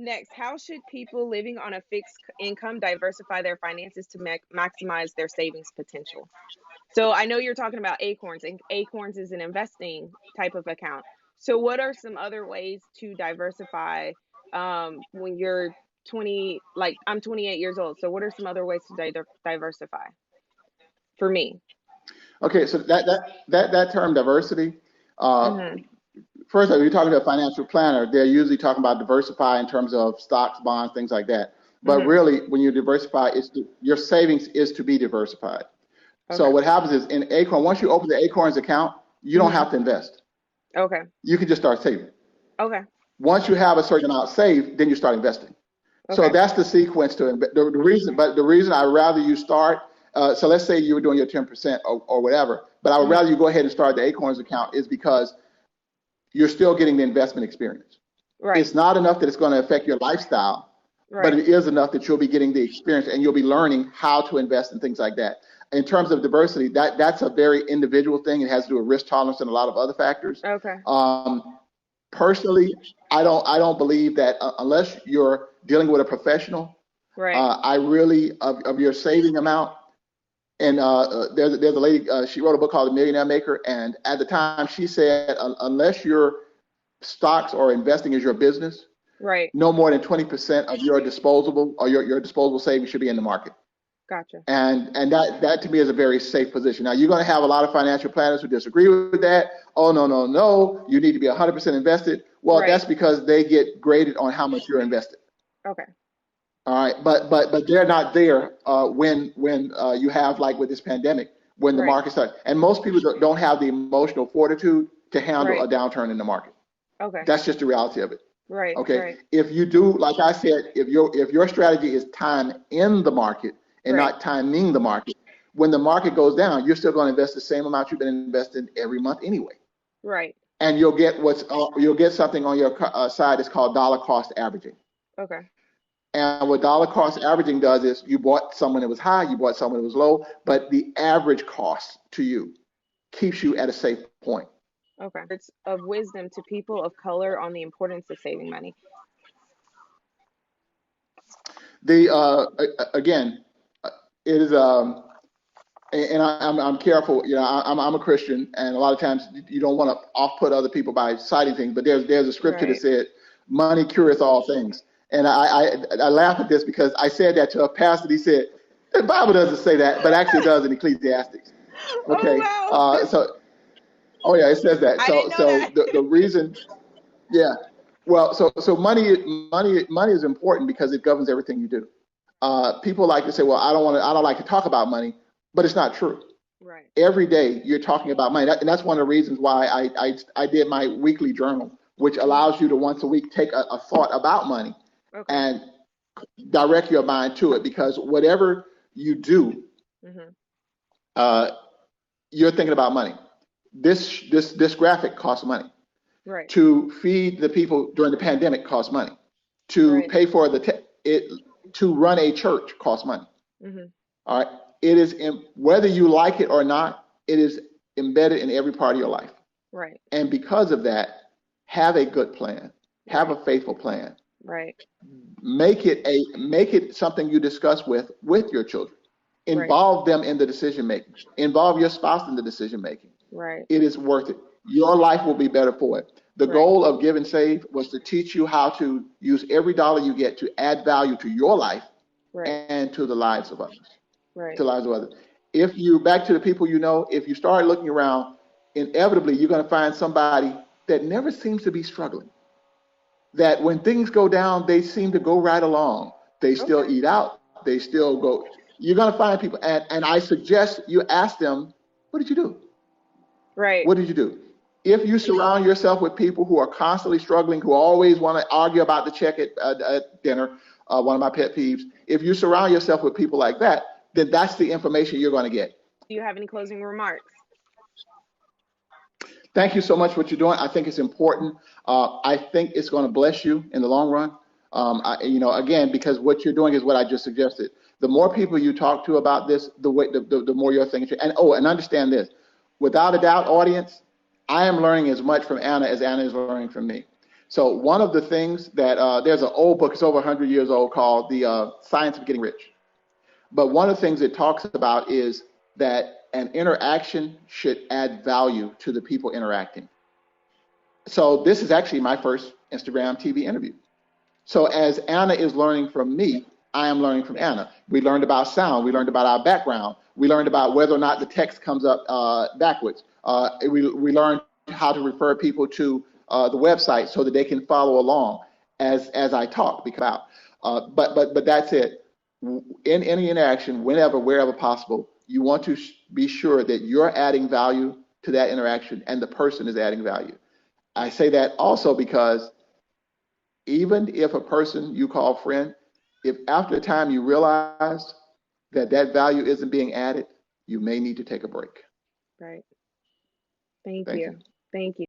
Next, how should people living on a fixed income diversify their finances to maximize their savings potential? So I know you're talking about Acorns, and Acorns is an investing type of account. So what are some other ways to diversify when you're 20, like I'm 28 years old. So what are some other ways to diversify for me? Okay, so that term diversity, uh, Hmm. first, if you're talking to a financial planner, they're usually talking about diversify in terms of stocks, bonds, things like that. But Hmm. really, when you diversify, your savings is to be diversified. So Okay. what happens is in Acorn, once you open the Acorns account, you don't Hmm. have to invest. Okay. You can just start saving. Okay. Once you have a certain amount saved, then you start investing. So Okay. that's the sequence to the reason. But the reason I rather you start. So let's say you were doing your 10% or whatever, but I would rather Hmm. you go ahead and start the Acorns account is because you're still getting the investment experience. Right. It's not enough that it's going to affect your lifestyle, but Right. it is enough that you'll be getting the experience and you'll be learning how to invest and things like that. In terms of diversity, that's a very individual thing. It has to do with risk tolerance and a lot of other factors. Okay. Um, Personally, I don't believe that unless you're dealing with a professional. Right. I really of your saving amount. And there's a lady. She wrote a book called The Millionaire Maker, and at the time she said, unless your stocks or investing is your business, Right. no more than 20% of your disposable or your disposable savings should be in the market. Gotcha. And that to me is a very safe position. Now you're going to have a lot of financial planners who disagree with that. Oh no, no, no! You need to be 100% invested. Well, Right. that's because they get graded on how much you're invested. Okay. All right, but they're not there when you have like with this pandemic when the Right. market starts, and most people don't have the emotional fortitude to handle Right. a downturn in the market. Okay. That's just the reality of it. Right. Okay, Right. if you do, like I said, if your strategy is time in the market and Right. not timing the market, when the market goes down, you're still going to invest the same amount you've been investing every month anyway, Right. and you'll get something on your side that's called dollar cost averaging. Okay. And what dollar cost averaging does is you bought someone that was high, you bought someone that was low, but the average cost to you keeps you at a safe point. Okay. It's of wisdom to people of color on the importance of saving money. The again, it is and I'm careful. You know, I'm a Christian, and a lot of times you don't want to off-put other people by citing things. But there's a scripture that Right. said, "Money cureth all things." And I laugh at this because I said that to a pastor. He said, "The Bible doesn't say that, but actually it does in Ecclesiastes." Oh Okay, wow. so oh yeah, it says that. I So didn't know so that. the reason, yeah, well, so money is important because it governs everything you do. People like to say, well, I don't like to talk about money, but it's not true. Right. Every day you're talking about money, and that's one of the reasons why I did my weekly journal, which Hmm. allows you to once a week take a thought about money Okay. and direct your mind to it, because whatever you do, Hmm. uh, you're thinking about money. This graphic costs money. Right. To feed the people during the pandemic costs money. To Right. pay for it to run a church costs money. Hmm. All right. It is whether you like it or not, it is embedded in every part of your life. Right. And because of that, have a good plan. Have Right. a faithful plan. Right. Make it something you discuss with your children. Right. Involve them in the decision making. Involve your spouse in the decision making. Right. It is worth it. Your life will be better for it. The Right. goal of Give and Save was to teach you how to use every dollar you get to add value to your life Right. and to the lives of others. Right. To the lives of others. If you back to the people you know, if you start looking around, inevitably you're going to find somebody that never seems to be struggling. That when things go down, they seem to go right along. They still Okay. eat out. They still go. You're going to find people, and I suggest you ask them, what did you do? Right. What did you do? If you surround yourself with people who are constantly struggling, who always want to argue about the check at dinner, one of my pet peeves, if you surround yourself with people like that, then that's the information you're going to get. Do you have any closing remarks? Thank you so much for what you're doing. I think it's important. I think it's going to bless you in the long run. Again, because what you're doing is what I just suggested. The more people you talk to about this, the more you're thinking. And understand this, without a doubt, audience, I am learning as much from Anna as Anna is learning from me. So one of the things that there's an old book, it's over 100 years old, called The Science of Getting Rich. But one of the things it talks about is that an interaction should add value to the people interacting. So this is actually my first Instagram TV interview. So as Anna is learning from me, I am learning from Anna. We learned about sound. We learned about our background. We learned about whether or not the text comes up backwards. We learned how to refer people to the website so that they can follow along as I talk. But that's it. In any interaction, whenever, wherever possible, you want to be sure that you're adding value to that interaction and the person is adding value. I say that also because even if a person you call friend, if after a time you realize that that value isn't being added, you may need to take a break. Right. Thank Thank you. you. Thank you.